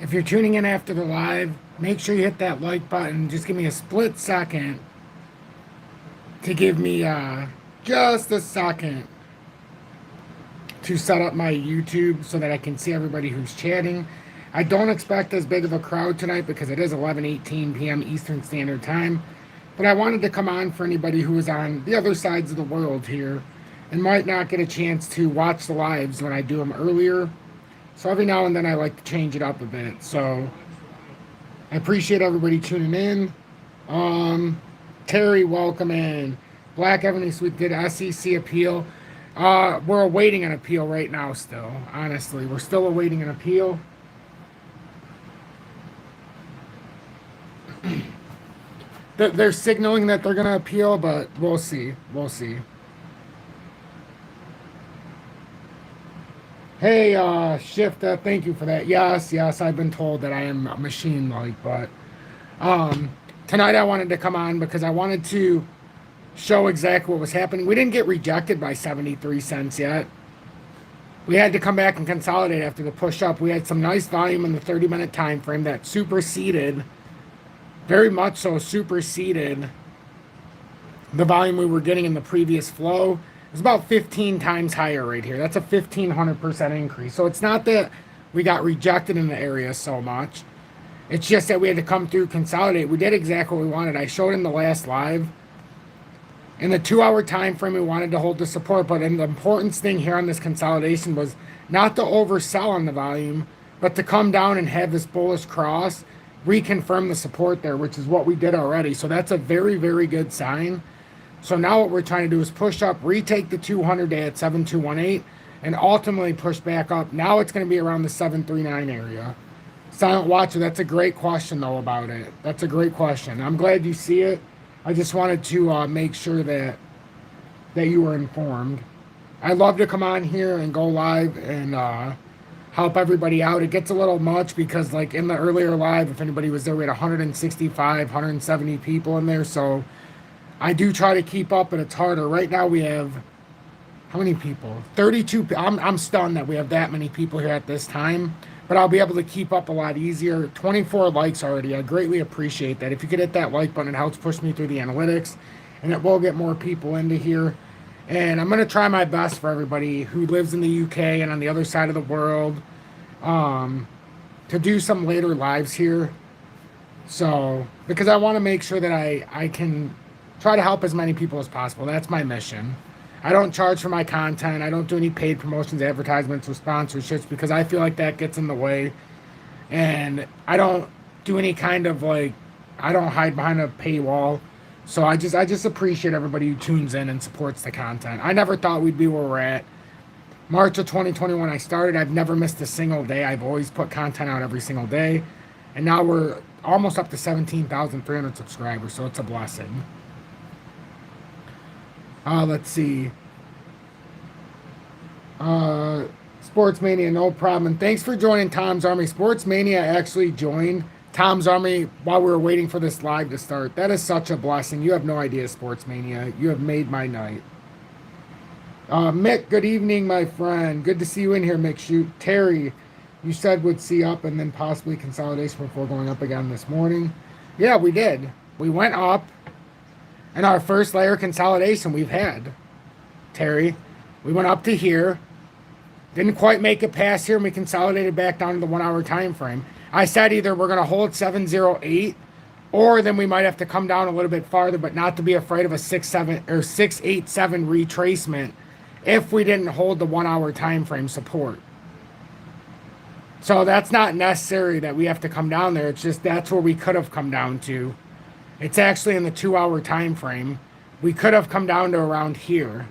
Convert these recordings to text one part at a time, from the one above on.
If you're tuning in after the live, make sure you hit that like button. Just give me a split second to give me just a second to set up my YouTube so that I can see everybody who's chatting. I don't expect as big of a crowd tonight because it is 11:18 p.m. Eastern Standard Time. But I wanted to come on for anybody who is on the other sides of the world here and might not get a chance to watch the lives when I do them earlier. So every now and then I like to change it up a bit. So I appreciate everybody tuning in. Terry, welcome in. Black Ebony Sweet did SEC appeal. We're awaiting an appeal right now still. Honestly, we're still awaiting an appeal. They're signaling that they're going to appeal, but we'll see. We'll see. Hey, Shift, thank you for that. Yes, I've been told that I am machine-like, but tonight I wanted to come on because I wanted to show exactly what was happening. We didn't get rejected by 73 cents yet. We had to come back and consolidate after the push-up. We had some nice volume in the 30-minute time frame that superseded, very much so superseded, the volume we were getting in the previous flow. It's about 15 times higher right here. That's a 1,500% increase. So it's not that we got rejected in the area so much. It's just that we had to come through, consolidate. We did exactly what we wanted. I showed in the last live. In the 2-hour time frame, we wanted to hold the support. But the important thing here on this consolidation was not to oversell on the volume, but to come down and have this bullish cross, reconfirm the support there, which is what we did already. So that's a very, very good sign. So now what we're trying to do is push up, retake the 200 day at 7218, and ultimately push back up. Now it's going to be around the 739 area. Silent Watcher, that's a great question, though, about it. That's a great question. I'm glad you see it. I just wanted to make sure that you were informed. I love to come on here and go live and help everybody out. It gets a little much because, like, in the earlier live, if anybody was there, we had 165, 170 people in there, so I do try to keep up, but it's harder. Right now we have, how many people? 32. I'm stunned that we have that many people here at this time, but I'll be able to keep up a lot easier. 24 likes already. I greatly appreciate that. If you could hit that like button, it helps push me through the analytics, and it will get more people into here. And I'm going to try my best for everybody who lives in the UK and on the other side of the world to do some later lives here. So, because I want to make sure that I can try to help as many people as possible. That's my mission. I don't charge for my content. I don't do any paid promotions, advertisements, or sponsorships because I feel like that gets in the way. And I don't do any kind of I don't hide behind a paywall. So I just appreciate everybody who tunes in and supports the content. I never thought we'd be where we're at. March of 2021 I started. I've never missed a single day. I've always put content out every single day. And now we're almost up to 17,300 subscribers. So it's a blessing. Let's see. Sports Mania, no problem. And thanks for joining Tom's Army. Sports Mania actually joined Tom's Army while we were waiting for this live to start. That is such a blessing. You have no idea, Sports Mania. You have made my night. Mick, good evening, my friend. Good to see you in here, Mick. Shoot. Terry, you said would see up and then possibly consolidation before going up again this morning. Yeah, we did. We went up. And our first layer consolidation we've had, Terry. We went up to here. Didn't quite make it past here, and we consolidated back down to the 1-hour time frame. I said either we're going to hold 708, or then we might have to come down a little bit farther, but not to be afraid of a 687 retracement if we didn't hold the 1-hour time frame support. So that's not necessary that we have to come down there. It's just that's where we could have come down to. It's actually in the 2-hour time frame. We could have come down to around here.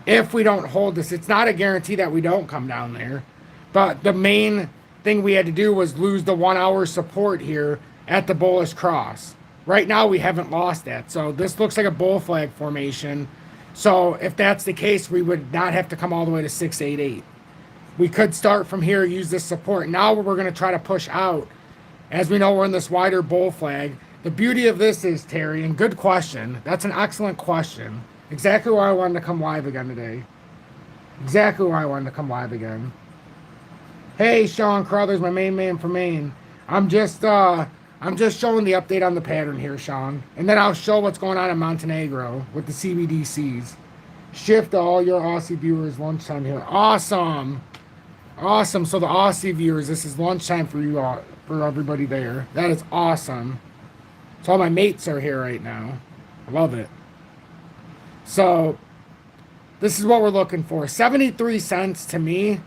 If we don't hold this, it's not a guarantee that we don't come down there. But the main thing we had to do was lose the 1-hour support here at the bullish cross. Right now, we haven't lost that. So this looks like a bull flag formation. So if that's the case, we would not have to come all the way to 688. We could start from here, use this support. Now we're going to try to push out. As we know, we're in this wider bull flag. The beauty of this is, Terry, and good question. That's an excellent question. Exactly why I wanted to come live again today. Exactly why I wanted to come live again. Hey, Sean Crothers, my main man from Maine. I'm just showing the update on the pattern here, Sean, and then I'll show what's going on in Montenegro with the CBDCs. Shift to all your Aussie viewers lunchtime here. Awesome, awesome. So the Aussie viewers, this is lunchtime for you all, for everybody there. That is awesome. So all my mates are here right now. I love it. So this is what we're looking for. 73 cents to me.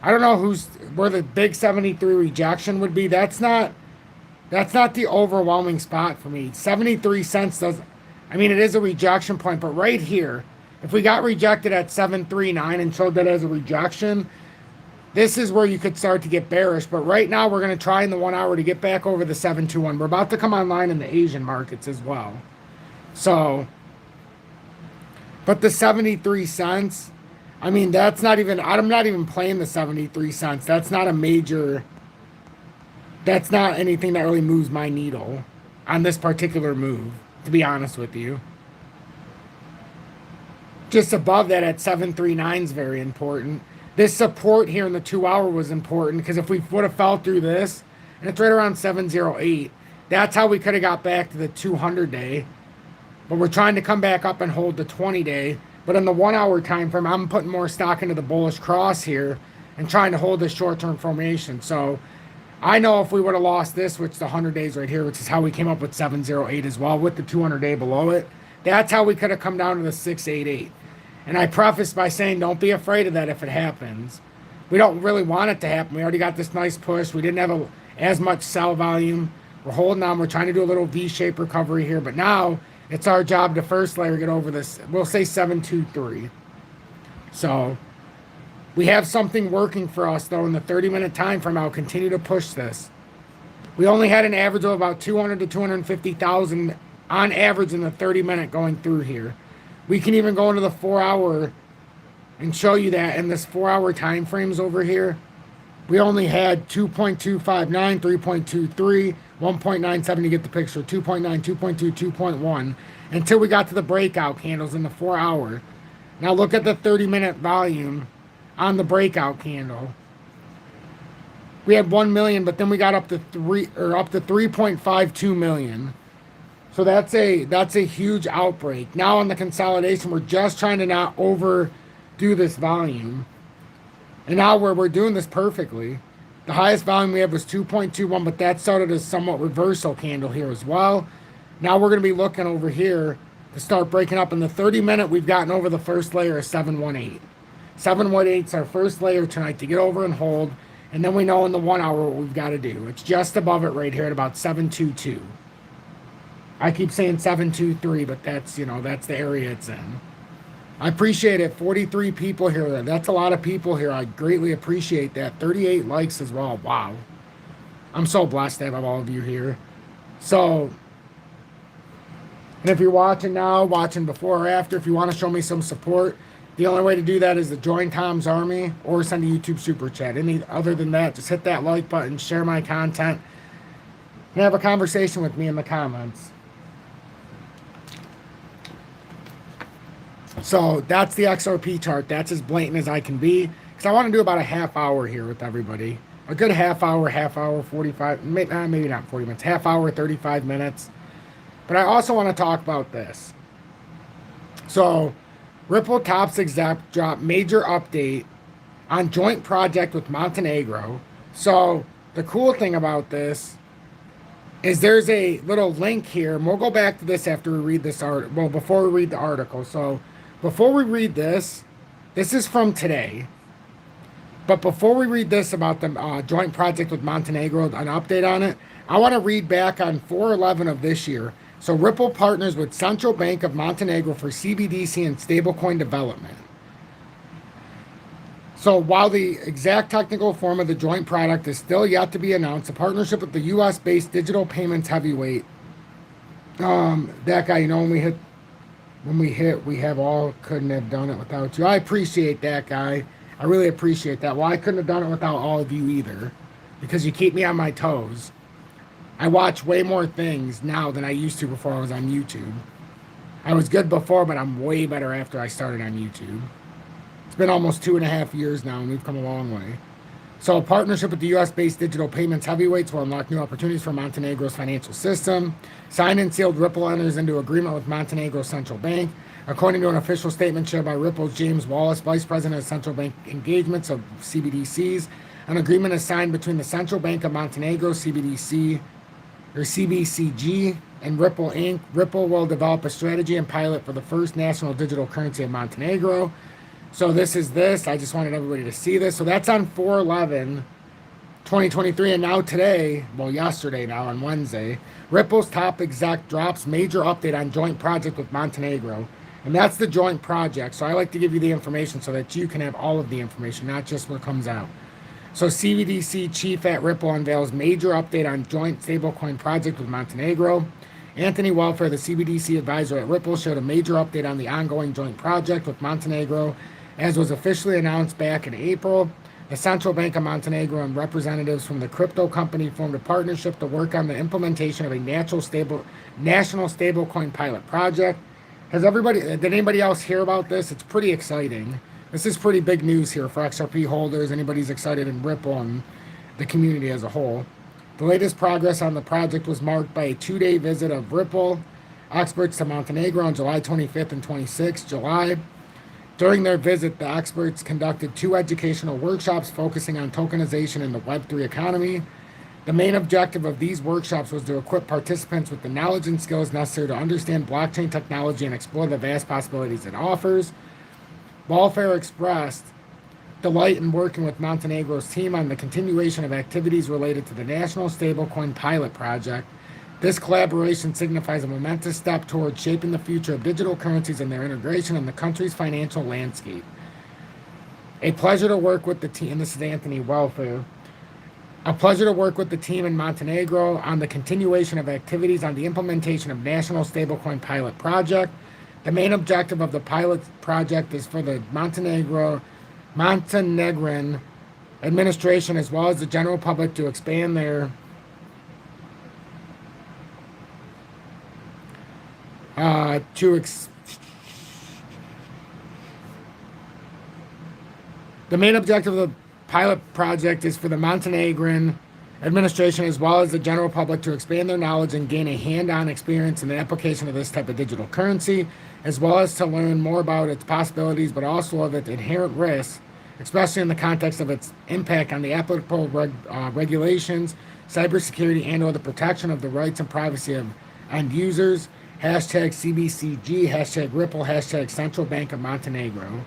I don't know where the big 73 rejection would be. That's not the overwhelming spot for me. 73 cents does, I mean, it is a rejection point, but right here, if we got rejected at 739 and showed that as a rejection, this is where you could start to get bearish. But right now, we're going to try in the 1 hour to get back over the 721. We're about to come online in the Asian markets as well. So, but the 73 cents, I mean, that's not even, I'm not even playing the 73 cents. That's not a major, that's not anything that really moves my needle on this particular move, to be honest with you. Just above that at 739 is very important. This support here in the 2 hour was important because if we would have fell through this, and it's right around 708, that's how we could have got back to the 200 day. But we're trying to come back up and hold the 20 day. But in the 1 hour time frame, I'm putting more stock into the bullish cross here and trying to hold the short term formation. So I know if we would have lost this, which is the 100 days right here, which is how we came up with 708 as well, with the 200 day below it, that's how we could have come down to the 688. And I prefaced by saying, don't be afraid of that if it happens. We don't really want it to happen. We already got this nice push. We didn't have as much sell volume. We're holding on. We're trying to do a little V-shaped recovery here. But now it's our job to first layer get over this. We'll say 723. So we have something working for us, though, in the 30-minute time frame. I'll continue to push this. We only had an average of about 200 to 250,000 on average in the 30-minute going through here. We can even go into the 4 hour and show you that in this 4 hour time frames over here. We only had 2.259, 3.23, 1.97 to get the picture, 2.9, 2.2, 2.1, until we got to the breakout candles in the 4 hour. Now look at the 30-minute volume on the breakout candle. We had 1 million, but then we got up to 3.52 million. So that's a huge outbreak. Now on the consolidation, we're just trying to not overdo this volume. And now we're doing this perfectly. The highest volume we had was 2.21, but that started as somewhat reversal candle here as well. Now we're going to be looking over here to start breaking up. In the 30-minute, we've gotten over the first layer of 718. 718 is our first layer tonight to get over and hold. And then we know in the 1 hour what we've got to do. It's just above it right here at about 722. I keep saying 723, but that's, that's the area it's in. I appreciate it. 43 people here. That's a lot of people here. I greatly appreciate that. 38 likes as well. Wow. I'm so blessed to have all of you here. So, and if you're watching now, watching before or after, if you want to show me some support, the only way to do that is to join Tom's Army or send a YouTube super chat. Any other than that, just hit that like button, share my content, and have a conversation with me in the comments. So that's the XRP chart. That's as blatant as I can be. Because I want to do about a half hour here with everybody. A good half hour, 45, maybe not 40 minutes, half hour, 35 minutes. But I also want to talk about this. So Ripple Tops exec dropped major update on joint project with Montenegro. So the cool thing about this is there's a little link here. And we'll go back to this after we read this article. Well, before we read the article. So before we read this, this is from today. But before we read this about the joint project with Montenegro, an update on it, I want to read back on 4/11 of this year. So Ripple partners with Central Bank of Montenegro for CBDC and stablecoin development. So while the exact technical form of the joint product is still yet to be announced, a partnership with the U.S.-based digital payments heavyweight, that guy, when we hit, we have all, couldn't have done it without you. I appreciate that, guy. I really appreciate that. Well, I couldn't have done it without all of you either, because you keep me on my toes. I watch way more things now than I used to before I was on YouTube. I was good before, but I'm way better after I started on YouTube. It's been almost 2.5 years now, and we've come a long way. So a partnership with the U.S.-based digital payments heavyweights will unlock new opportunities for Montenegro's financial system. Signed and sealed, Ripple enters into agreement with Montenegro's central bank. According to an official statement shared by Ripple's James Wallace, Vice President of Central Bank Engagements of CBDCs, an agreement is signed between the Central Bank of Montenegro, CBDC, or CBCG, and Ripple Inc. Ripple will develop a strategy and pilot for the first national digital currency of Montenegro. So this is this. I just wanted everybody to see this. So that's on 4/11/2023. And now today, well, yesterday now on Wednesday, Ripple's top exec drops major update on joint project with Montenegro. And that's the joint project. So I like to give you the information so that you can have all of the information, not just what comes out. So CBDC chief at Ripple unveils major update on joint stablecoin project with Montenegro. Anthony Welfare, the CBDC advisor at Ripple, showed a major update on the ongoing joint project with Montenegro, as was officially announced back in April. The Central Bank of Montenegro and representatives from the crypto company formed a partnership to work on the implementation of a national stablecoin pilot project. Did anybody else hear about this? It's pretty exciting. This is pretty big news here for XRP holders, anybody's excited in Ripple and the community as a whole. The latest progress on the project was marked by a 2-day visit of Ripple experts to Montenegro on July 25th and 26th July. During their visit, the experts conducted 2 educational workshops focusing on tokenization in the Web3 economy. The main objective of these workshops was to equip participants with the knowledge and skills necessary to understand blockchain technology and explore the vast possibilities it offers. Welfare expressed delight in working with Montenegro's team on the continuation of activities related to the National Stablecoin Pilot Project. This collaboration signifies a momentous step towards shaping the future of digital currencies and their integration in the country's financial landscape. A pleasure to work with the team, and this is Anthony Welfare. A pleasure to work with the team in Montenegro on the continuation of activities on the implementation of National Stablecoin Pilot Project. The main objective of the pilot project is for the Montenegrin administration as well as the general public to expand their The main objective of the pilot project is for the Montenegrin administration as well as the general public to expand their knowledge and gain a hand-on experience in the application of this type of digital currency, as well as to learn more about its possibilities, but also of its inherent risks, especially in the context of its impact on the applicable regulations, cybersecurity, and/or the protection of the rights and privacy of end users. Hashtag CBCG, hashtag Ripple, hashtag Central Bank of Montenegro.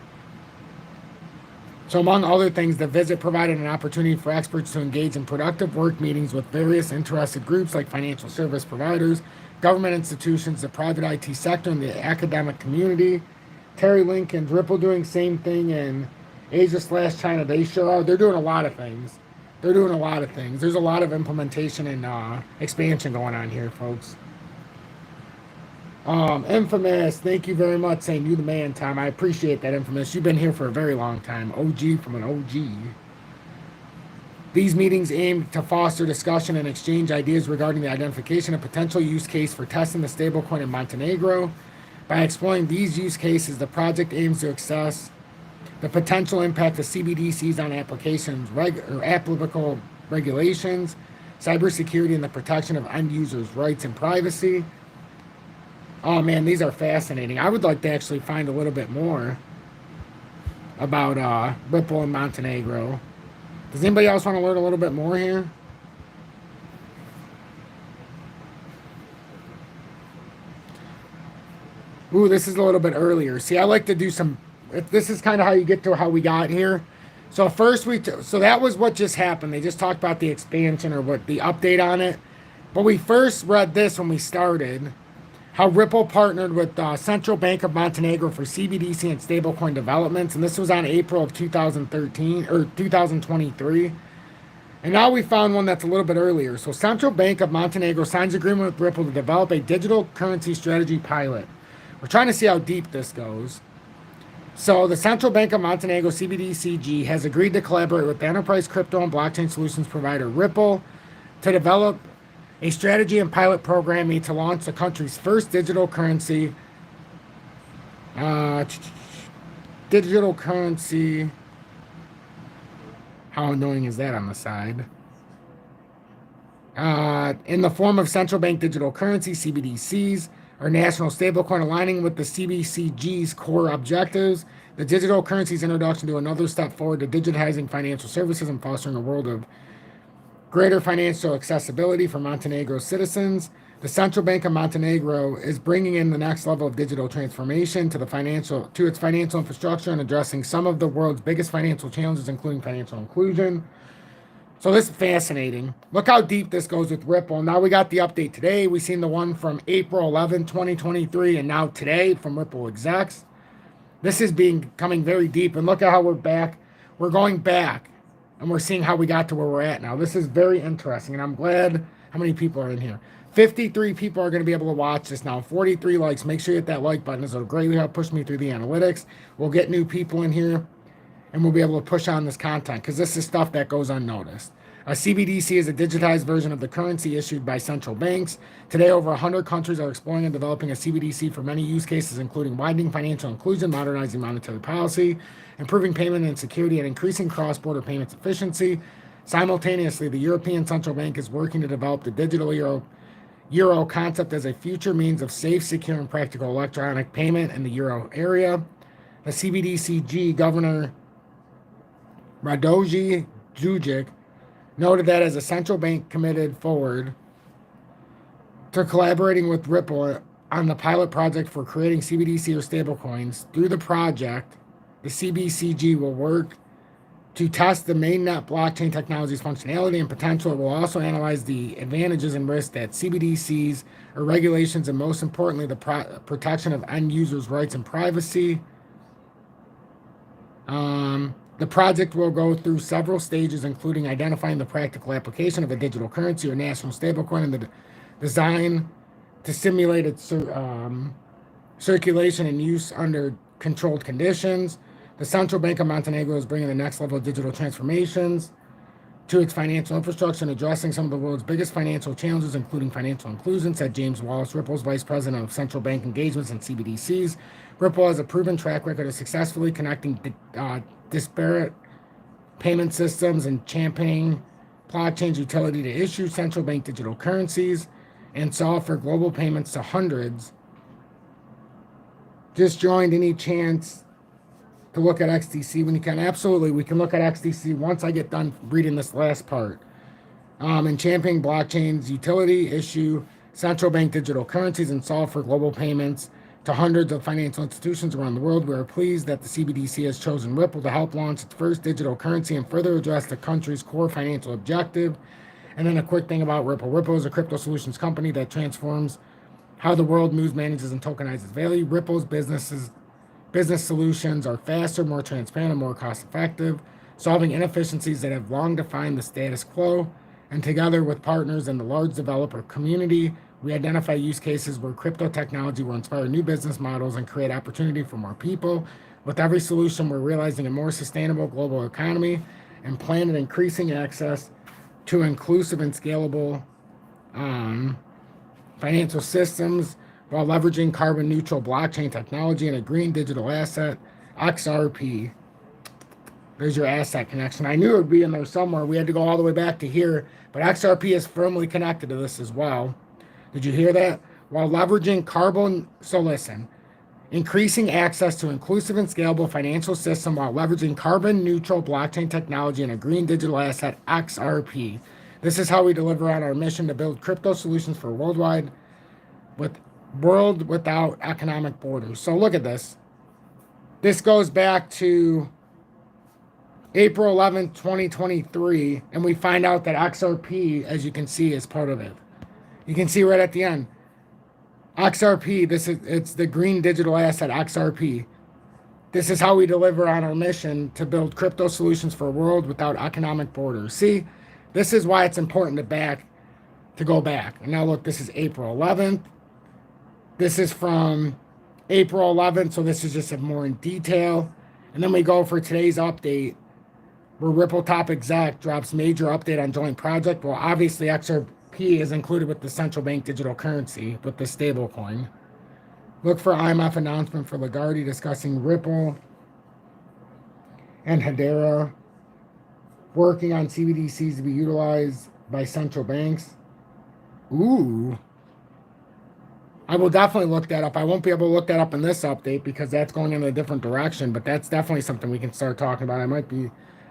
So among other things, the visit provided an opportunity for experts to engage in productive work meetings with various interested groups like financial service providers, government institutions, the private IT sector, and the academic community. Terry Lincoln's Ripple doing same thing in Asia/China. They sure are. They're doing a lot of things. There's a lot of implementation and expansion going on here, folks. Infamous, thank you very much, saying you the man, Tom. I appreciate that, Infamous. You've been here for a very long time. OG from an OG. These meetings aim to foster discussion and exchange ideas regarding the identification of potential use case for testing the stablecoin in Montenegro. By exploring these use cases, the project aims to assess the potential impact of CBDCs on applications, applicable regulations, cybersecurity, and the protection of end users' rights and privacy. Oh man, these are fascinating. I would like to actually find a little bit more about Ripple and Montenegro. Does anybody else want to learn a little bit more here? Ooh, this is a little bit earlier. See, I like to do some. This is kind of how you get to how we got here. So first so that was what just happened. They just talked about the expansion or what the update on it. But we first read this when we started. How Ripple partnered with Central Bank of Montenegro for CBDC and stablecoin developments, and this was on April of 2013 or 2023. And now we found one that's a little bit earlier. So Central Bank of Montenegro signs agreement with Ripple to develop a digital currency strategy pilot. We're trying to see how deep this goes. So the Central Bank of Montenegro, CBDCG, has agreed to collaborate with the enterprise crypto and blockchain solutions provider Ripple to develop a strategy and pilot program to launch the country's first digital currency. How annoying is that on the side? In the form of central bank digital currency, CBDCs, or national stablecoin, aligning with the CBCG's core objectives. The digital currency's introduction to another step forward to digitizing financial services and fostering a world of greater financial accessibility for Montenegro's citizens. The Central Bank of Montenegro is bringing in the next level of digital transformation to its financial infrastructure and addressing some of the world's biggest financial challenges, including financial inclusion. So this is fascinating. Look how deep this goes with Ripple. Now we got the update today. We've seen the one from April 11, 2023, and now today from Ripple execs. This is coming very deep. And look at how we're back. We're going back, and we're seeing how we got to where we're at now. This is very interesting, and I'm glad how many people are in here. 53 people are going to be able to watch this now. 43 likes. Make sure you hit that like button. This will greatly help push me through the analytics. We'll get new people in here, and we'll be able to push on this content because this is stuff that goes unnoticed. A CBDC is a digitized version of the currency issued by central banks. Today, over 100 countries are exploring and developing a CBDC for many use cases, including widening financial inclusion, modernizing monetary policy, improving payment and security, and increasing cross-border payments efficiency. Simultaneously, the European Central Bank is working to develop the digital euro concept as a future means of safe, secure, and practical electronic payment in the euro area. The CBDCG Governor Radoji Djujic noted that as a central bank committed forward to collaborating with Ripple on the pilot project for creating CBDC or stablecoins. Through the project, the CBCG will work to test the mainnet blockchain technology's functionality and potential. It will also analyze the advantages and risks that CBDCs or regulations, and most importantly, the protection of end users' rights and privacy. The project will go through several stages, including identifying the practical application of a digital currency or national stablecoin and the design to simulate its circulation and use under controlled conditions. The Central Bank of Montenegro is bringing the next level of digital transformations to its financial infrastructure and addressing some of the world's biggest financial challenges, including financial inclusion, said James Wallace, Ripple's Vice President of Central Bank Engagements and CBDCs. Ripple has a proven track record of successfully connecting disparate payment systems and championing blockchain's utility to issue central bank digital currencies and solve for global payments to hundreds. Just joined. Any chance to look at XDC when you can? Absolutely, we can look at XDC once I get done reading this last part. And championing blockchain's utility, issue central bank digital currencies, and solve for global payments to hundreds of financial institutions around the world. We are pleased that the CBDC has chosen Ripple to help launch its first digital currency and further address the country's core financial objective. And then a quick thing about Ripple. Ripple is a crypto solutions company that transforms how the world moves, manages, and tokenizes value. Ripple's business solutions are faster, more transparent, and more cost-effective, solving inefficiencies that have long defined the status quo. And together with partners in the large developer community, we identify use cases where crypto technology will inspire new business models and create opportunity for more people. With every solution, we're realizing a more sustainable global economy and plan on increasing access to inclusive and scalable financial systems while leveraging carbon-neutral blockchain technology and a green digital asset, XRP. There's your asset connection. I knew it would be in there somewhere. We had to go all the way back to here, but XRP is firmly connected to this as well. Did you hear that? While leveraging increasing access to inclusive and scalable financial system while leveraging carbon-neutral blockchain technology and a green digital asset, XRP. This is how we deliver on our mission to build crypto solutions for world without economic borders. So look at this. This goes back to April 11th, 2023, and we find out that XRP, as you can see, is part of it. You can see right at the end, XRP, it's the green digital asset, XRP. This is how we deliver on our mission to build crypto solutions for a world without economic borders. See, this is why it's important to go back. And now look, this is April 11th. This is from April 11th, so this is just more in detail. And then we go for today's update, where Ripple top exec drops major update on joint project. Well, obviously XRP is included with the central bank digital currency with the stablecoin. Look for IMF announcement for Lagarde discussing Ripple and Hedera working on CBDCs to be utilized by central banks. Ooh. I will definitely look that up. I won't be able to look that up in this update because that's going in a different direction, but that's definitely something we can start talking about.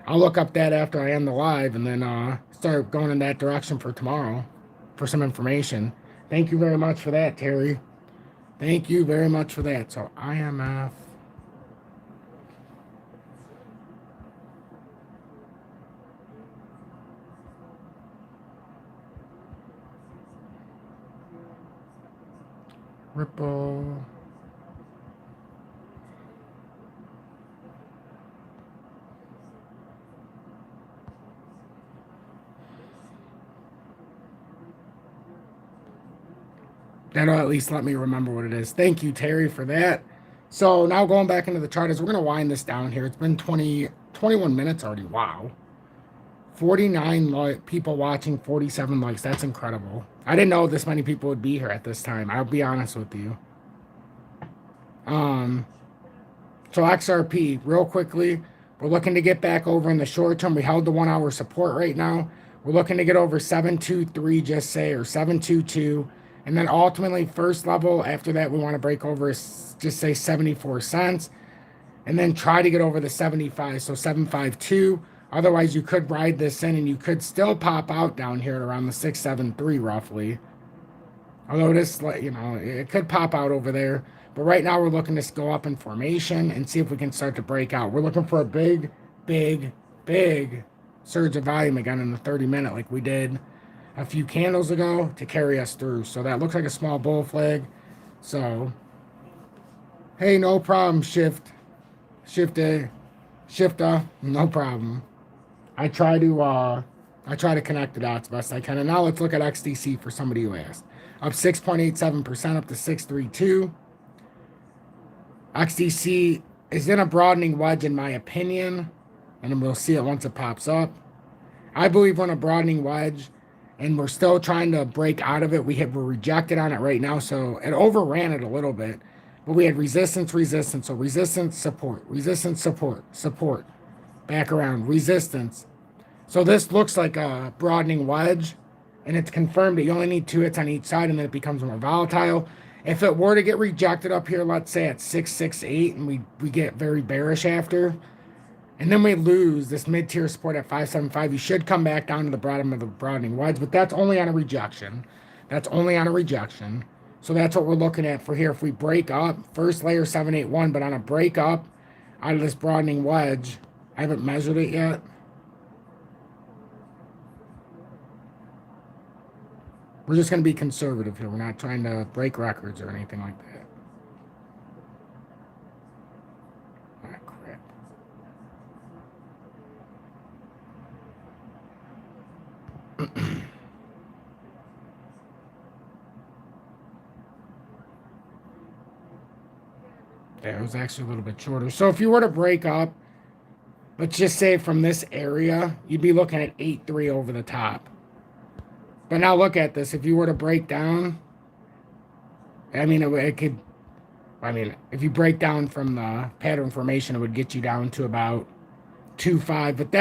I'll look up that after I end the live and then start going in that direction for tomorrow for some information. Thank you very much for that, Terry. Thank you very much for that. So IMF. Ripple. That'll at least let me remember what it is. Thank you, Terry, for that. So now going back into the chart, as we're going to wind this down here. It's been 21 minutes already. Wow. 49 people watching, 47 likes. That's incredible. I didn't know this many people would be here at this time. I'll be honest with you. So XRP, real quickly, we're looking to get back over in the short term. We held the 1 hour support right now. We're looking to get over 723, just say, or 722. And then ultimately, first level, after that, we want to break over, just say 74 cents. And then try to get over the 75, so 752. Otherwise, you could ride this in and you could still pop out down here at around the 673 roughly. Although this, it could pop out over there. But right now we're looking to go up in formation and see if we can start to break out. We're looking for a big, big, big surge of volume again in the 30-minute like we did a few candles ago to carry us through. So that looks like a small bull flag. So, hey, no problem, Shifter, no problem. I try to connect the dots best I can. And now let's look at XDC for somebody who asked. Up 6.87%, up to 632. XDC is in a broadening wedge, in my opinion, and we'll see it once it pops up. I believe we're in a broadening wedge, and we're still trying to break out of it. We're rejected on it right now, so it overran it a little bit. But we had resistance, so resistance, support, back around, resistance. So this looks like a broadening wedge, and it's confirmed that you only need 2 hits on each side, and then it becomes more volatile. If it were to get rejected up here, let's say at 668, and we get very bearish after, and then we lose this mid-tier support at 575, you should come back down to the bottom of the broadening wedge, but that's only on a rejection. So that's what we're looking at for here. If we break up, first layer 781, but on a break up out of this broadening wedge, I haven't measured it yet. We're just going to be conservative here. We're not trying to break records or anything like that. Ah, crap. That was actually a little bit shorter. So if you were to break up, let's just say from this area, you'd be looking at 8.3 over the top. But now look at this. If you were to break down, if you break down from the pattern formation, it would get you down to about 2.5. But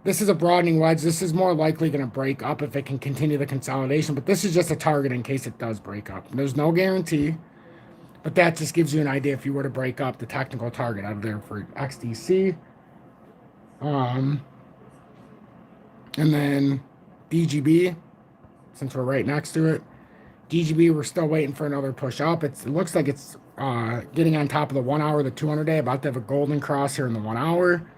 this is a broadening wedge. This is more likely going to break up if it can continue the consolidation. But this is just a target in case it does break up. There's no guarantee. But that just gives you an idea if you were to break up the technical target out of there for XDC. And then DGB, since we're right next to it. DGB, we're still waiting for another push up. It looks like it's getting on top of the 1 hour, the 200 day, about to have a golden cross here in the 1 hour.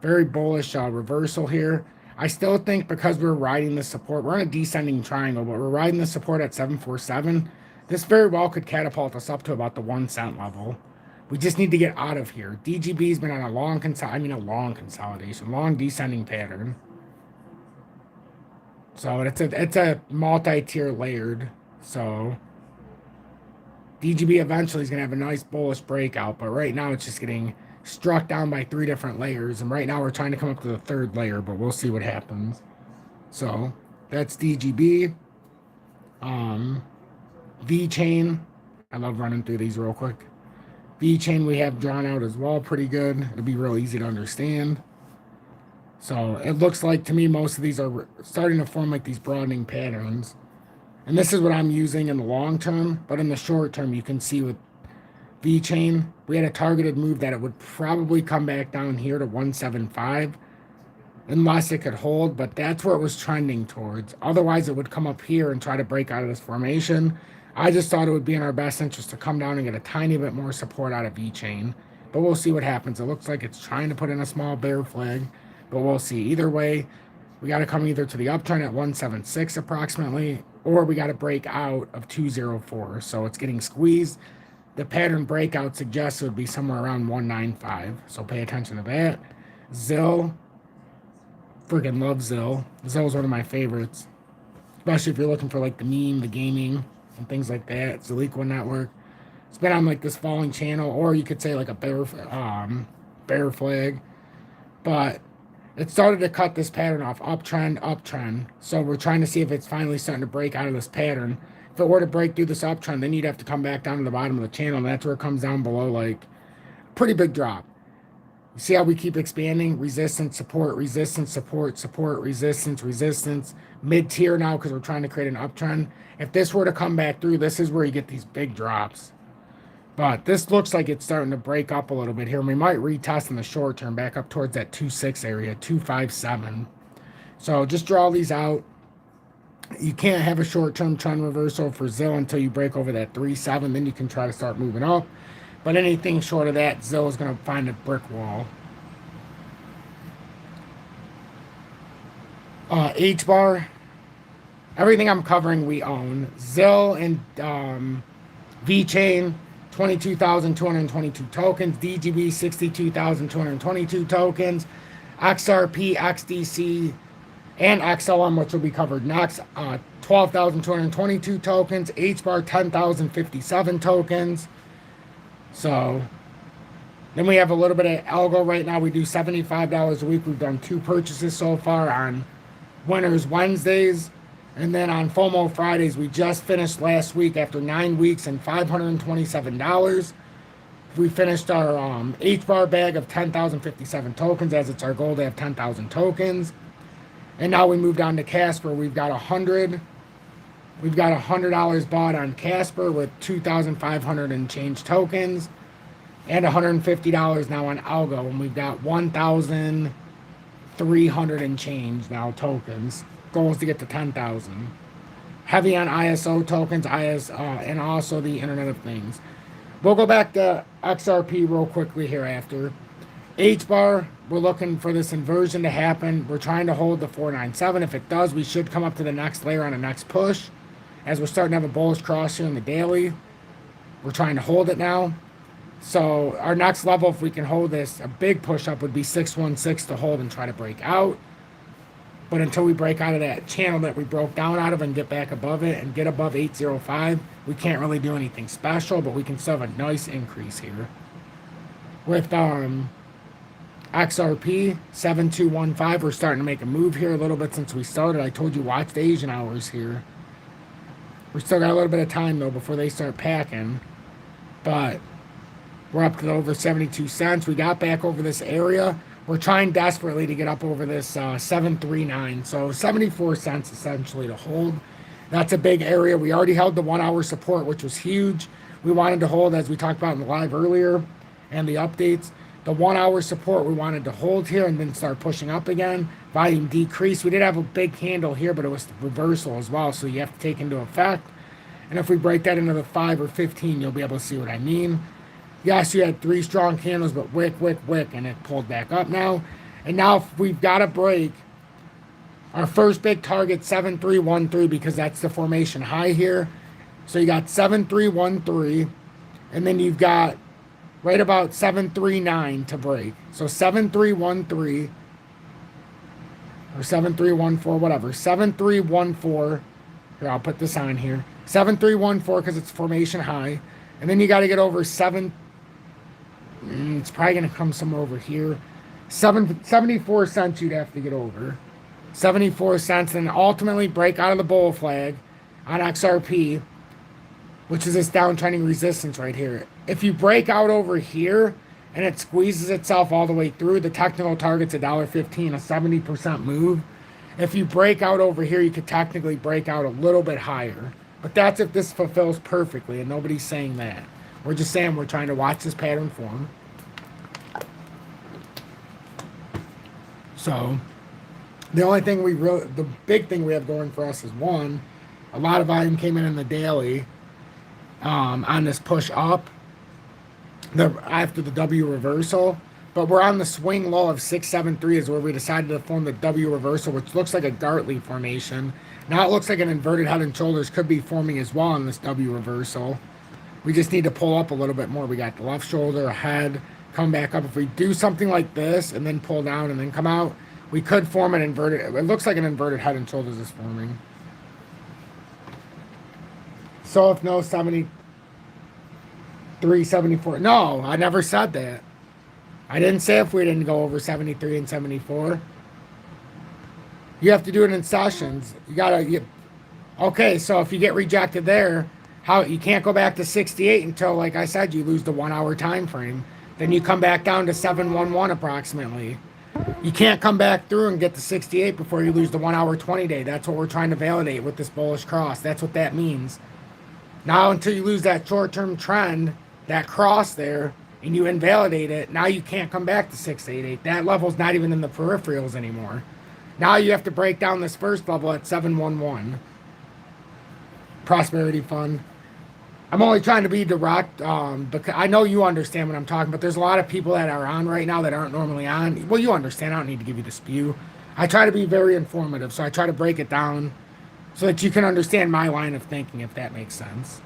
Very bullish reversal here. I still think because we're riding the support, we're in a descending triangle, but we're riding the support at 747. This very well could catapult us up to about the 1 cent level. We just need to get out of here. DGB's been on a long consolidation, long descending pattern. So it's a multi-tier layered. So DGB eventually is going to have a nice bullish breakout, but right now it's just getting struck down by 3 different layers, and right now we're trying to come up to the 3rd layer, but we'll see what happens. So that's DGB. V-chain, I love running through these real quick. V-chain we have drawn out as well, pretty good. It'll be real easy to understand. So it looks like to me most of these are starting to form like these broadening patterns. And this is what I'm using in the long term, but in the short term, you can see with V chain, we had a targeted move that it would probably come back down here to 175 unless it could hold, but that's where it was trending towards. Otherwise, it would come up here and try to break out of this formation. I just thought it would be in our best interest to come down and get a tiny bit more support out of V chain, but we'll see what happens. It looks like it's trying to put in a small bear flag, but we'll see. Either way, we got to come either to the uptrend at 176 approximately, or we got to break out of 204. So it's getting squeezed. The pattern breakout suggests it would be somewhere around 195. So pay attention to that. ZIL, freaking love ZIL. ZIL is one of my favorites, especially if you're looking for like the meme, the gaming, and things like that. It's the Liqua network. It's been on like this falling channel, or you could say like a bear flag. But it started to cut this pattern off, uptrend, uptrend. So we're trying to see if it's finally starting to break out of this pattern. If it were to break through this uptrend, then you'd have to come back down to the bottom of the channel, and that's where it comes down below, like, pretty big drop. You see how we keep expanding? Resistance, support, support, resistance, resistance. Mid-tier now because we're trying to create an uptrend. If this were to come back through, this is where you get these big drops. But this looks like it's starting to break up a little bit here. We might retest in the short term back up towards that 2.6 area, 2.57. So just draw these out. You can't have a short-term trend reversal for ZIL until you break over that 3.7. Then you can try to start moving up. But anything short of that, ZIL is going to find a brick wall. H-bar. Everything I'm covering, we own. ZIL and V-Chain, 22,222 tokens. DGB, 62,222 tokens. XRP, XDC, and XLM, which will be covered next, 12,222 tokens. H-bar, 10,057 tokens. So then we have a little bit of algo right now. We do $75 a week. We've done 2 purchases so far on Winners Wednesdays. And then on FOMO Fridays, we just finished last week after 9 weeks and $527. We finished our H-bar bag of 10,057 tokens, as it's our goal to have 10,000 tokens. And now we move down to Casper. We've got $100 bought on Casper with 2,500 and change tokens, and $150 now on Algo, and we've got 1,300 and change now tokens. Goal is to get to 10,000. Heavy on ISO tokens, and also the Internet of Things. We'll go back to XRP real quickly here after. H-bar, we're looking for this inversion to happen. We're trying to hold the 497. If it does, we should come up to the next layer on the next push. As we're starting to have a bullish cross here in the daily, we're trying to hold it now. So our next level, if we can hold this, a big push up would be 616 to hold and try to break out. But until we break out of that channel that we broke down out of and get back above it and get above 805, we can't really do anything special, but we can still have a nice increase here. With XRP 7215, we're starting to make a move here a little bit since we started. I told you watch the Asian hours here. We still got a little bit of time though before they start packing, but we're up to over 72 cents. We got back over this area. We're trying desperately to get up over this 739, so 74 cents essentially to hold. That's a big area. We already held the 1 hour support, which was huge. We wanted to hold, as we talked about in the live earlier and the updates, the 1 hour support we wanted to hold here and then start pushing up again. Volume decreased. We did have a big candle here, but it was the reversal as well, so you have to take into effect. And if we break that into the 5 or 15, you'll be able to see what I mean. Yes, you had 3 strong candles, but wick, and it pulled back up now. And now we've got to break our first big target, 7313, because that's the formation high here. So you got 7313, and then you've got right about 739 to break. So 7313 or 7314, whatever. 7314. Here, I'll put this on here. 7314 because it's formation high. And then you got to get over 7. It's probably going to come somewhere over here. 74 cents you'd have to get over. 74 cents, and ultimately break out of the bull flag on XRP, which is this downtrending resistance right here. If you break out over here, and it squeezes itself all the way through. The technical target's $1.15, a 70% move. If you break out over here, you could technically break out a little bit higher. But that's if this fulfills perfectly, and nobody's saying that. We're just saying we're trying to watch this pattern form. So, the only thing the big thing we have going for us is one, a lot of volume came in the daily on this push up after the W reversal. But we're on the swing low of 673 is where we decided to form the W reversal, which looks like a Gartley formation. Now it looks like an inverted head and shoulders could be forming as well on this W reversal. We just need to pull up a little bit more. We got the left shoulder, head, come back up. If we do something like this and then pull down and then come out, we could form an inverted. It looks like an inverted head and shoulders is forming. So if no, 73, 74. No, I never said that. I didn't say if we didn't go over 73 and 74. You have to do it in sessions. Okay, so if you get rejected there, you can't go back to 68 until, like I said, you lose the 1 hour time frame. Then you come back down to 711 approximately. You can't come back through and get to 68 before you lose the 1 hour 20 day. That's what we're trying to validate with this bullish cross. That's what that means. Now until you lose that short-term trend, that cross there, and you invalidate it, now you can't come back to 688. That level's not even in the peripherals anymore. Now you have to break down this first level at 711. Prosperity Fund. I'm only trying to be direct because I know you understand what I'm talking about. There's a lot of people that are on right now that aren't normally on. Well, you understand. I don't need to give you the spew. I try to be very informative, so I try to break it down so that you can understand my line of thinking, if that makes sense.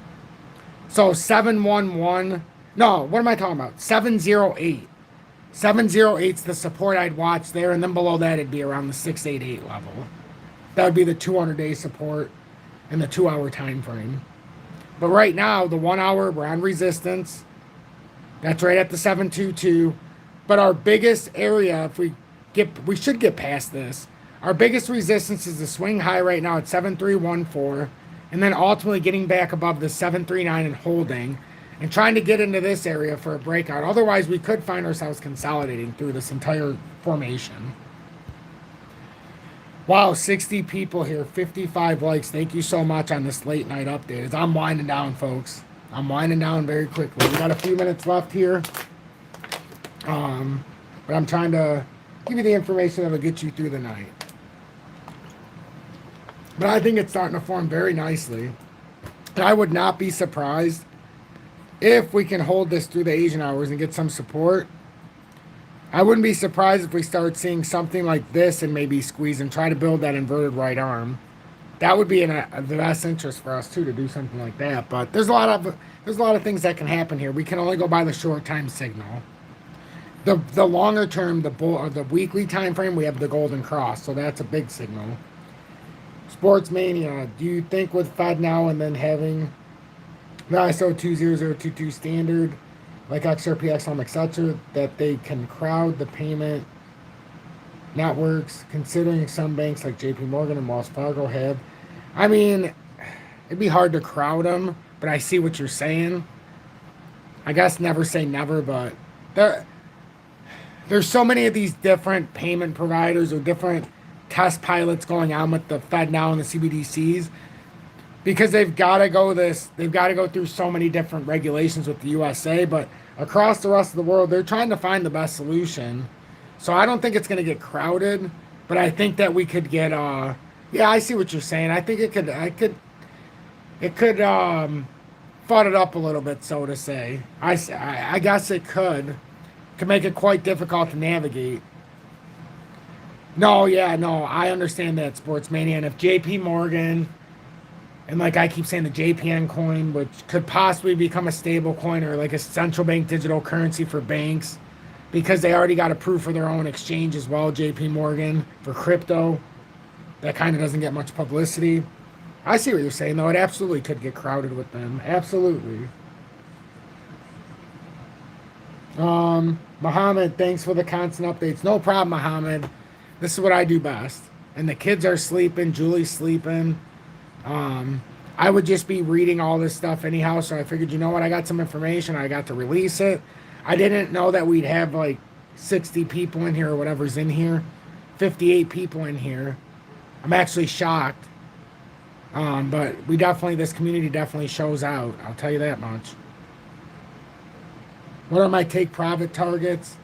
So 711... No, what am I talking about? 708. 708's the support I'd watch there, and then below that it'd be around the 688 level. That would be the 200-day support and the 2 hour time frame. But right now, the 1 hour, we're on resistance. That's right at the 722. But our biggest area, we should get past this. Our biggest resistance is the swing high right now at 7314, and then ultimately getting back above the 739 and holding, and trying to get into this area for a breakout. Otherwise, we could find ourselves consolidating through this entire formation. Wow, 60 people here, 55 likes. Thank you so much on this late night update. As I'm winding down, folks. I'm winding down very quickly. We got a few minutes left here. But I'm trying to give you the information that'll get you through the night. But I think it's starting to form very nicely. And I would not be surprised if we can hold this through the Asian hours and get some support. I wouldn't be surprised if we start seeing something like this and maybe squeeze and try to build that inverted right arm. That would be in the best interest for us too, to do something like that. But there's a lot of things that can happen here. We can only go by the short time signal. The longer term, the weekly time frame, we have the golden cross, so that's a big signal. Sports Mania, do you think with Fed now and then having the ISO 20022 standard, like XRP, XLM, etc., that they can crowd the payment networks, considering some banks like JP Morgan and Wells Fargo have? I mean, it'd be hard to crowd them, but I see what you're saying. I guess never say never, but there's so many of these different payment providers or different test pilots going on with the Fed now and the CBDCs, because they've got to go through so many different regulations with the USA, but across the rest of the world, they're trying to find the best solution. So I don't think it's going to get crowded, but I think that we could get, yeah, I see what you're saying. I think it could FUD it up a little bit, so to say. I guess it could make it quite difficult to navigate. No, I understand that, Sports Mania, and if JP Morgan, and like I keep saying, the JPN coin, which could possibly become a stable coin or like a central bank digital currency for banks, because they already got approved for their own exchange as well, JP Morgan, for crypto. That kind of doesn't get much publicity. I see what you're saying, though. It absolutely could get crowded with them. Absolutely. Mohammed, thanks for the constant updates. No problem, Mohammed. This is what I do best. And the kids are sleeping. Julie's sleeping. I would just be reading all this stuff anyhow, so I figured, you know what, I got some information, I got to release it. I didn't know that we'd have like 60 people in here or whatever's in here. 58 people in here. I'm actually shocked. But this community definitely shows out. I'll tell you that much. What are my take profit targets?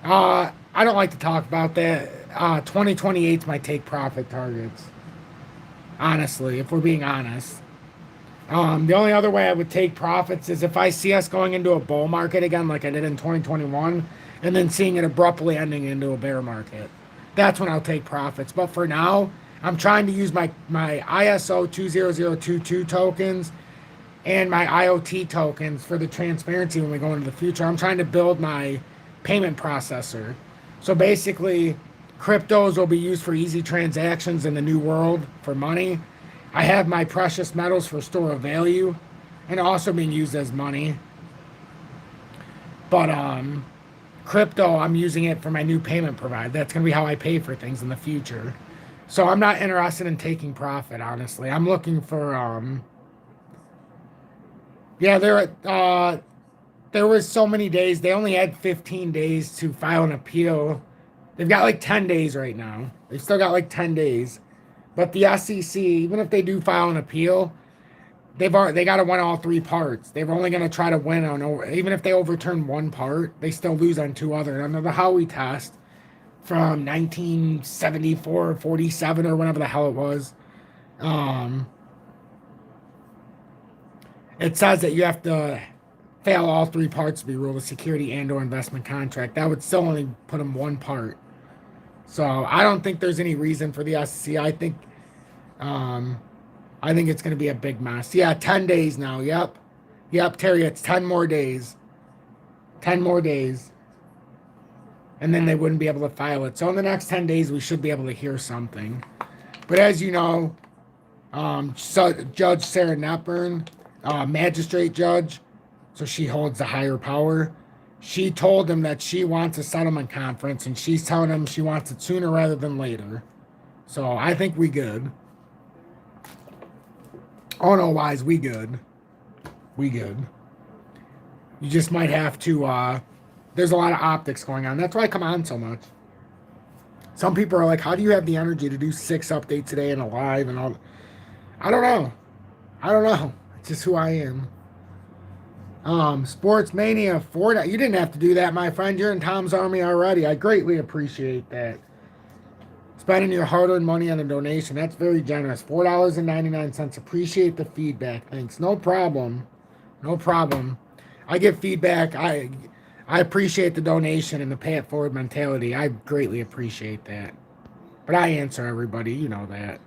I don't like to talk about that. 2028 is my take profit targets. Honestly, if we're being honest. The only other way I would take profits is if I see us going into a bull market again, like I did in 2021, and then seeing it abruptly ending into a bear market. That's when I'll take profits. But for now, I'm trying to use my ISO 20022 tokens and my IoT tokens for the transparency when we go into the future. I'm trying to build my payment processor. So basically, cryptos will be used for easy transactions in the new world for money. I have my precious metals for store of value and also being used as money. But crypto, I'm using it for my new payment provider. That's going to be how I pay for things in the future. So I'm not interested in taking profit, honestly. I'm looking for there was so many days. They only had 15 days to file an appeal. They've got like 10 days right now. They've still got like 10 days. But the SEC, even if they do file an appeal, they got to win all three parts. They're only going to try to win on, even if they overturn one part, they still lose on two others. Under the Howey test from 1974, 47, or whatever the hell it was, it says that you have to fail all three parts to be ruled a security and or investment contract. That would still only put them one part. So I don't think there's any reason for the SEC. I think it's going to be a big mess. Yeah, 10 days now. Yep, Terry, it's 10 more days. 10 more days. And then they wouldn't be able to file it. So in the next 10 days, we should be able to hear something. But as you know, Judge Sarah Netburn, magistrate judge, so she holds the higher power. She told him that she wants a settlement conference, and she's telling him she wants it sooner rather than later. So I think we good. Oh no, wise, we good. We good. You just might have to, there's a lot of optics going on. That's why I come on so much. Some people are like, how do you have the energy to do 6 updates a day and a live and all? I don't know. It's just who I am. Sports Mania 4. You didn't have to do that, my friend. You're in Tom's Army already. I greatly appreciate that. Spending your hard-earned money on a donation. That's very generous. $4.99. Appreciate the feedback. Thanks. No problem. No problem. I get feedback. I appreciate the donation and the pay it forward mentality. I greatly appreciate that. But I answer everybody. You know that.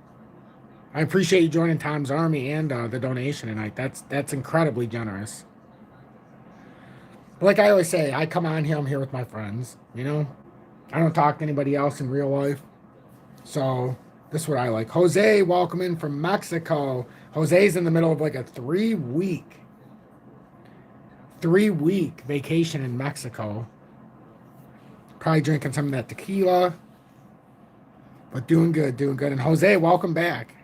I appreciate you joining Tom's Army and the donation tonight. That's incredibly generous. But like I always say, I come on here, I'm here with my friends, you know? I don't talk to anybody else in real life. So this is what I like. Jose, welcome in from Mexico. Jose's in the middle of like a 3-week vacation in Mexico. Probably drinking some of that tequila. But doing good. And Jose, welcome back.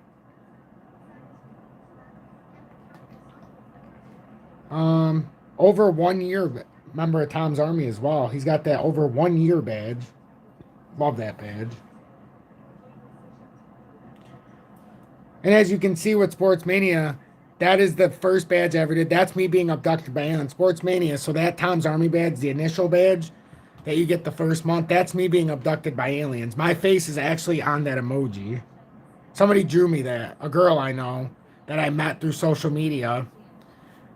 Over 1 year member of Tom's Army as well. He's got that over 1 year badge. Love that badge. And as you can see with Sports Mania, that is the first badge I ever did. That's me being abducted by aliens. Sports Mania. So that Tom's Army badge, the initial badge that you get the first month, that's me being abducted by aliens. My face is actually on that emoji. Somebody drew me that. A girl I know that I met through social media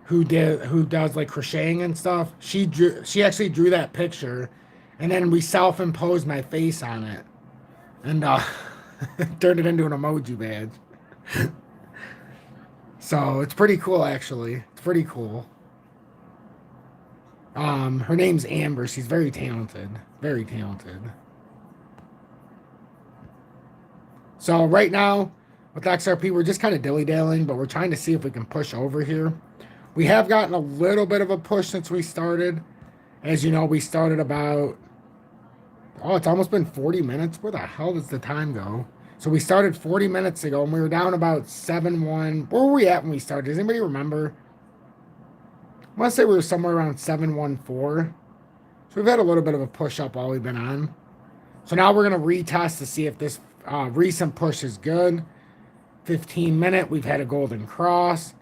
who does like crocheting and stuff. She actually drew that picture, and then we self-imposed my face on it, and turned it into an emoji badge. So it's pretty cool, actually. It's pretty cool. Her name's Amber. She's very talented. Very talented. So right now with XRP, we're just kind of dilly-dallying, but we're trying to see if we can push over here. We have gotten a little bit of a push since we started. As you know, we started about... Oh, it's almost been 40 minutes. Where the hell does the time go? So we started 40 minutes ago, and we were down about 7-1. Where were we at when we started? Does anybody remember? I want to say we were somewhere around 714. So we've had a little bit of a push up while we've been on. So now we're going to retest to see if this recent push is good. 15-minute, we've had a golden cross.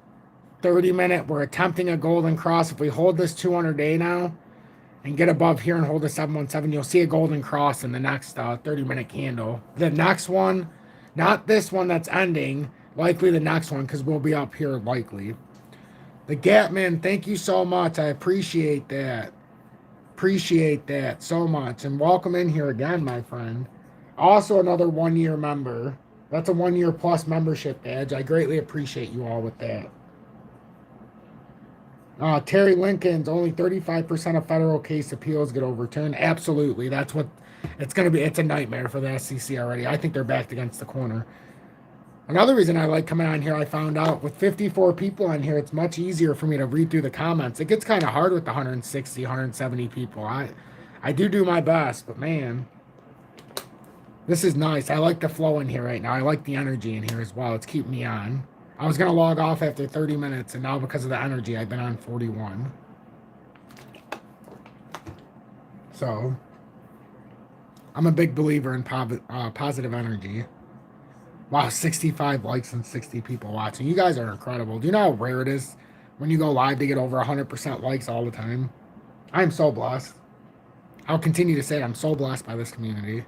30-minute, we're attempting a golden cross. If we hold this 200-day now and get above here and hold the 717, you'll see a golden cross in the next 30-minute candle. The next one, not this one that's ending, likely the next one because we'll be up here likely. The Gatman, thank you so much. I appreciate that. Appreciate that so much. And welcome in here again, my friend. Also another 1-year member. That's a 1-year plus membership badge. I greatly appreciate you all with that. Terry Lincoln's only 35% of federal case appeals get overturned. Absolutely. That's what it's going to be. It's a nightmare for the SEC already. I think they're backed against the corner. Another reason I like coming on here, I found out with 54 people on here, it's much easier for me to read through the comments. It gets kind of hard with the 160, 170 people. I do my best, but man, this is nice. I like the flow in here right now. I like the energy in here as well. It's keeping me on. I was going to log off after 30 minutes, and now because of the energy, I've been on 41. So, I'm a big believer in positive energy. Wow, 65 likes and 60 people watching. You guys are incredible. Do you know how rare it is when you go live to get over 100% likes all the time? I am so blessed. I'll continue to say it. I'm so blessed by this community.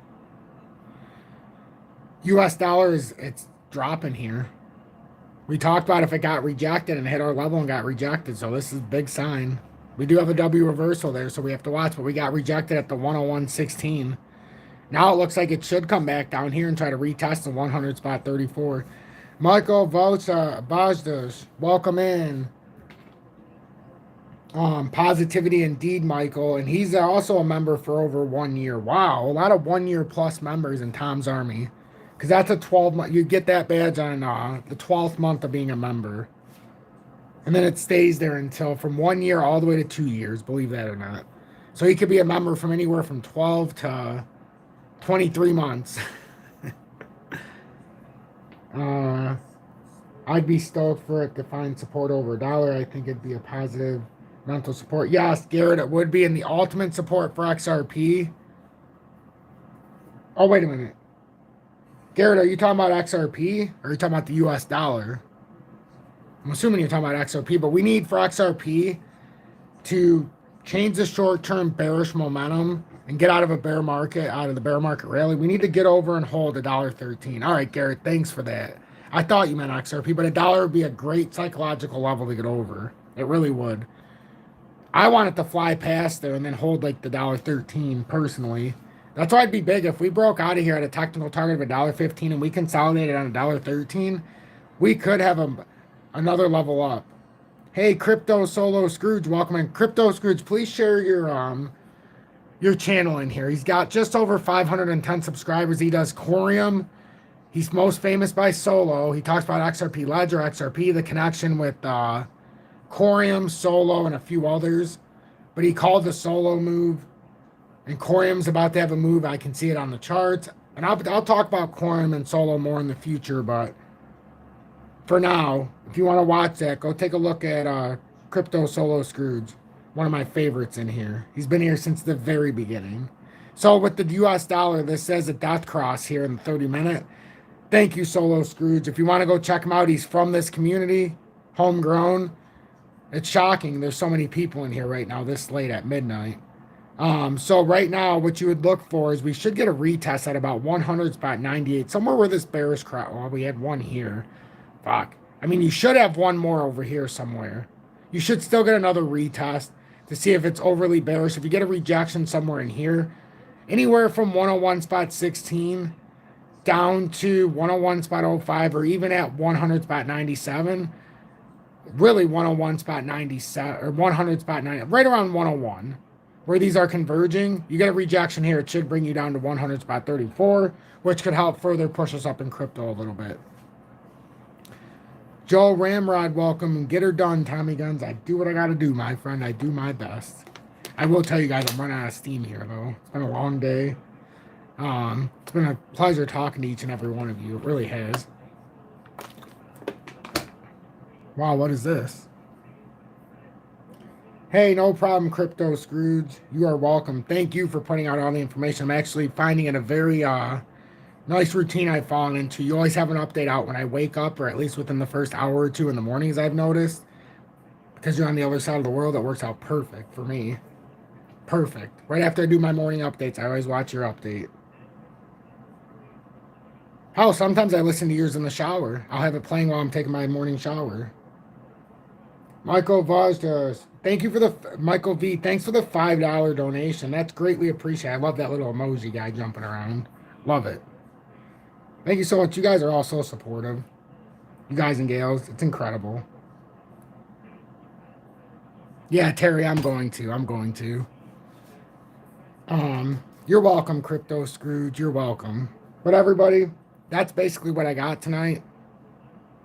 US dollar it's dropping here. We talked about if it got rejected and hit our level and got rejected. So this is a big sign. We do have a W reversal there, so we have to watch. But we got rejected at the 101.16. Now it looks like it should come back down here and try to retest the 100 spot 34. Michael Bajdas, welcome in. Positivity indeed, Michael. And he's also a member for over 1 year. Wow, a lot of 1 year plus members in Tom's Army. Because that's a 12 month. You get that badge on the 12th month of being a member. And then it stays there until from 1 year all the way to 2 years, believe that or not. So he could be a member from anywhere from 12 to 23 months. I'd be stoked for it to find support over $1. I think it'd be a positive mental support. Yes, Garrett, it would be in the ultimate support for XRP. Oh, wait a minute. Garrett, are you talking about XRP or are you talking about the US dollar? I'm assuming you're talking about XRP, but we need for XRP to change the short-term bearish momentum and get out of the bear market rally. We need to get over and hold $1.13. All right, Garrett, thanks for that. I thought you meant XRP, but $1 would be a great psychological level to get over. It really would. I want it to fly past there and then hold like the $1.13 personally. That's why I'd be big if we broke out of here at a technical target of $1.15 and we consolidated on $1.13. We could have another level up. Hey, Crypto Solo Scrooge, welcome in. Crypto Scrooge, please share your channel in here. He's got just over 510 subscribers. He does Corium. He's most famous by Solo. He talks about XRP Ledger, XRP, the connection with Corium, Solo, and a few others. But he called the Solo move. And Corium's about to have a move. I can see it on the charts. And I'll talk about Corium and Solo more in the future. But for now, if you want to watch that, go take a look at Crypto Solo Scrooge. One of my favorites in here. He's been here since the very beginning. So with the US dollar, this says a death cross here in the 30-minute. Thank you, Solo Scrooge. If you want to go check him out, he's from this community, homegrown. It's shocking. There's so many people in here right now this late at midnight. So right now, what you would look for is we should get a retest at about 100.98, somewhere where this bearish crowd. Well, we had one here. Fuck. I mean, you should have one more over here somewhere. You should still get another retest to see if it's overly bearish. If you get a rejection somewhere in here, anywhere from 101.16 down to 101.05 or even at 100.97, really 101.97 or 100.9, right around 101, where these are converging. You get a rejection here, it should bring you down to 100.34, which could help further push us up in crypto a little bit. Joe Ramrod, welcome. Get her done, Tommy Guns. I do what I got to do, my friend. I do my best. I will tell you guys I'm running out of steam here, though. It's been a long day. It's been a pleasure talking to each and every one of you. It really has. Wow, what is this? Hey, no problem, Crypto Scrooge. You are welcome. Thank you for putting out all the information. I'm actually finding it a very nice routine I've fallen into. You always have an update out when I wake up, or at least within the first hour or two in the mornings, I've noticed. Because you're on the other side of the world, it works out perfect for me. Perfect. Right after I do my morning updates, I always watch your update. Oh, sometimes I listen to yours in the shower. I'll have it playing while I'm taking my morning shower. Michael Vazquez, thank you for the Michael V. Thanks for the $5 donation. That's greatly appreciated. I love that little emoji guy jumping around. Love it. Thank you so much. You guys are all so supportive. You guys and gals, it's incredible. Yeah, Terry, I'm going to. I'm going to. You're welcome, Crypto Scrooge. You're welcome. But everybody, that's basically what I got tonight.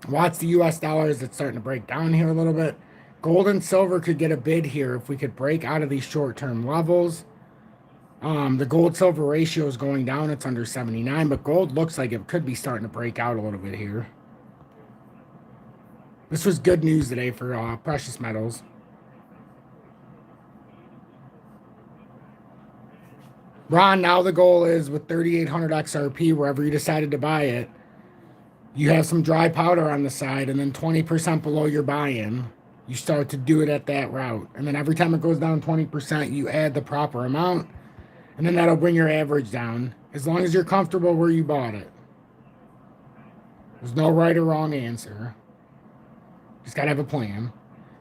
Watch the US dollars. It's starting to break down here a little bit. Gold and silver could get a bid here if we could break out of these short-term levels. The gold-silver ratio is going down. It's under 79, but gold looks like it could be starting to break out a little bit here. This was good news today for precious metals. Ron, now the goal is with 3,800 XRP, wherever you decided to buy it, you have some dry powder on the side, and then 20% below your buy-in, you start to do it at that route. And then every time it goes down 20%, you add the proper amount, and then that'll bring your average down, as long as you're comfortable where you bought it. There's no right or wrong answer. Just got to have a plan.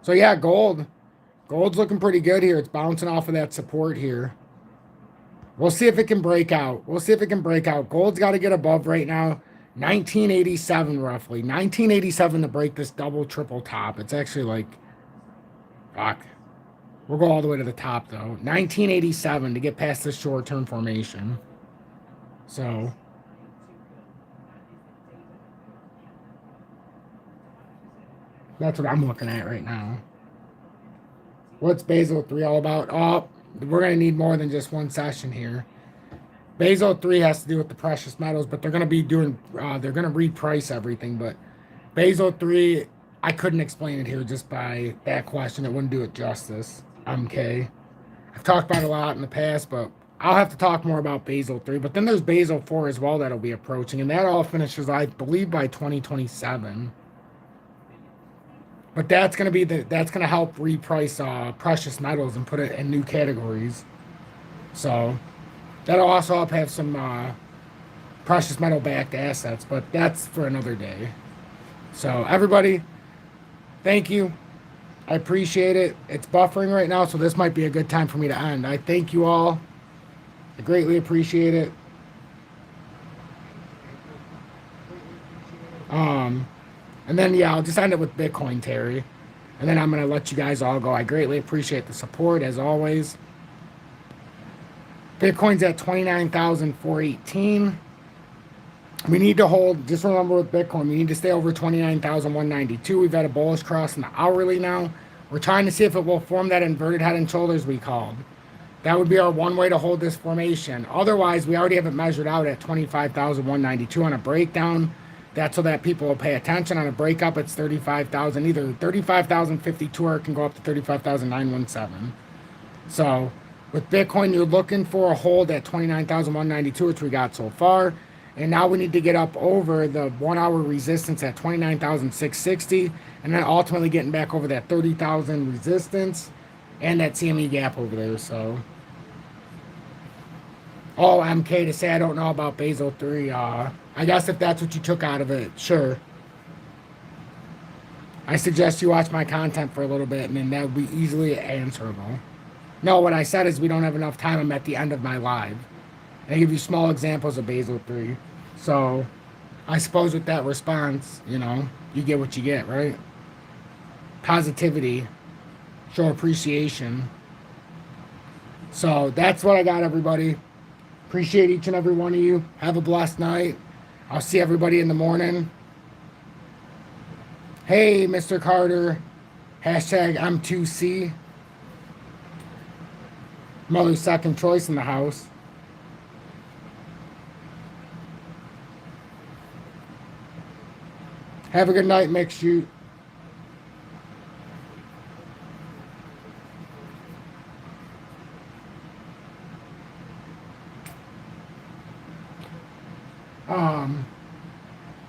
So yeah, gold. Gold's looking pretty good here. It's bouncing off of that support here. We'll see if it can break out. We'll see if it can break out. Gold's got to get above right now 1987 roughly. 1987 to break this double triple top. It's actually like, fuck. We'll go all the way to the top though. 1987 to get past this short-term formation. So that's what I'm looking at right now. What's Basel 3 all about? Oh, we're going to need more than just one session here. Basel 3 has to do with the precious metals, but they're going to be doing, they're going to reprice everything. But Basel 3, I couldn't explain it here just by that question. It wouldn't do it justice. MK. I've talked about it a lot in the past, but I'll have to talk more about Basel 3. But then there's Basel 4 as well that'll be approaching, and that all finishes, I believe, by 2027. But that's gonna be that's gonna help reprice precious metals and put it in new categories. So that'll also help have some precious metal backed assets, but that's for another day. So everybody, thank you. I appreciate it. It's buffering right now, so this might be a good time for me to end. I thank you all. I greatly appreciate it. And then, yeah, I'll just end it with Bitcoin, Terry. And then I'm going to let you guys all go. I greatly appreciate the support, as always. Bitcoin's at 29,418. We need to hold, just remember with Bitcoin, we need to stay over 29,192. We've had a bullish cross in the hourly now. We're trying to see if it will form that inverted head and shoulders we called. That would be our one way to hold this formation. Otherwise, we already have it measured out at 25,192 on a breakdown. That's so that people will pay attention. On a breakup, it's 35,000, either 35,052 or it can go up to 35,917. So with Bitcoin, you're looking for a hold at 29,192, which we got so far. And now we need to get up over the 1 hour resistance at 29,660. And then ultimately getting back over that 30,000 resistance and that CME gap over there. So, oh, MK to say I don't know about Basel 3. I guess if that's what you took out of it, sure. I suggest you watch my content for a little bit, and then that would be easily answerable. No, what I said is we don't have enough time. I'm at the end of my live. I give you small examples of Basel 3. So, I suppose with that response, you know, you get what you get, right? Positivity. Show appreciation. So, that's what I got, everybody. Appreciate each and every one of you. Have a blessed night. I'll see everybody in the morning. Hey, Mr. Carter. Hashtag M2C. Mother's second choice in the house. Have a good night, Mix Shoot.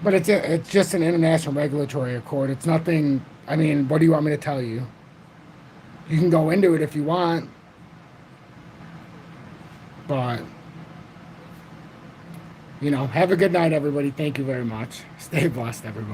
But it's just an international regulatory accord. It's nothing. I mean, what do you want me to tell you? You can go into it if you want, but have a good night, everybody. Thank you very much. Stay blessed, everybody.